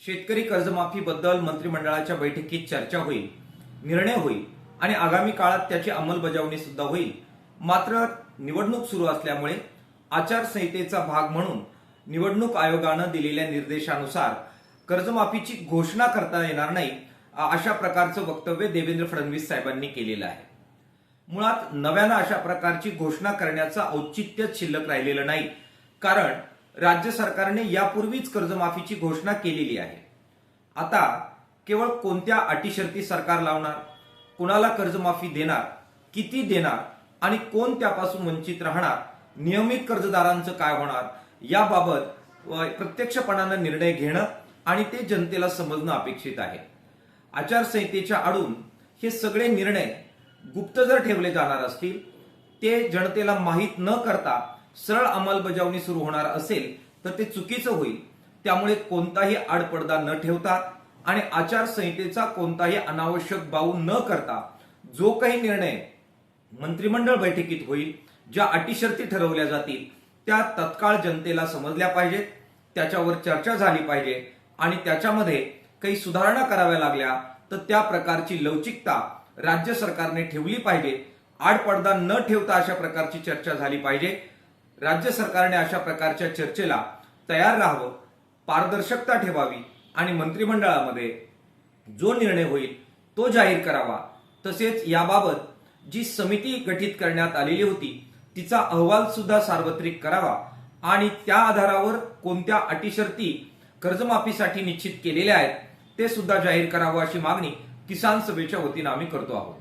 शेतकरी कर्जमाफीबद्दल मंत्रिमंडळाच्या बैठकीत चर्चा होईल, निर्णय होईल आणि आगामी काळात त्याची अंमलबजावणी सुद्धा होईल। मात्र निवडणूक सुरू असल्यामुळे आचारसंहितेचा भाग म्हणून निवडणूक आयोगाने दिलेल्या निर्देशानुसार कर्जमाफीची घोषणा करता येणार नाही, अशा प्रकारचं वक्तव्य देवेंद्र फडणवीस साहेबांनी केलेलं आहे। मुळात नव्यानं अशा प्रकारची घोषणा करण्याचं औचित्यच शिल्लक राहिलेलं नाही, कारण राज्य सरकारने यापूर्वीच कर्जमाफीची घोषणा केलेली आहे। आता केवळ कोणत्या अटी शर्ती सरकार लावणार, कुणाला कर्जमाफी देणार, किती देणार आणि कोण त्यापासून वंचित राहणार, नियमित कर्जदारांचं काय होणार याबाबत प्रत्यक्षपणाने निर्णय घेणं आणि ते जनतेला समजणं अपेक्षित आहे। आचारसंहितेच्या आडून हे सगळे निर्णय गुप्त जर ठेवले जाणार असतील, ते जनतेला माहीत न करता सरळ अंमलबजावणी सुरू होणार असेल तर ते चुकीचं होईल। त्यामुळे कोणताही आडपडदा न ठेवता आणि आचारसंहितेचा कोणताही अनावश्यक बाऊ न करता जो काही निर्णय मंत्रिमंडळ बैठकीत होईल, ज्या अटी शर्ती ठरवल्या जातील त्या तत्काळ जनतेला समजल्या पाहिजेत, त्याच्यावर चर्चा झाली पाहिजे आणि त्याच्यामध्ये काही सुधारणा कराव्या लागल्या तर त्या प्रकारची लवचिकता राज्य सरकारने ठेवली पाहिजे। आडपडदा न ठेवता अशा प्रकारची चर्चा झाली पाहिजे। राज्य सरकारने अशा प्रकारच्या चर्चेला तयार राहावं, पारदर्शकता ठेवावी आणि मंत्रिमंडळामध्ये जो निर्णय होईल तो जाहीर करावा। तसेच याबाबत जी समिती गठीत करण्यात आलेली होती तिचा अहवाल सुद्धा सार्वत्रिक करावा आणि त्या आधारावर कोणत्या अटी शर्ती कर्जमाफीसाठी निश्चित केलेल्या आहेत ते सुद्धा जाहीर करावं, अशी मागणी किसान सभेच्या वतीने आम्ही करतो आहोत।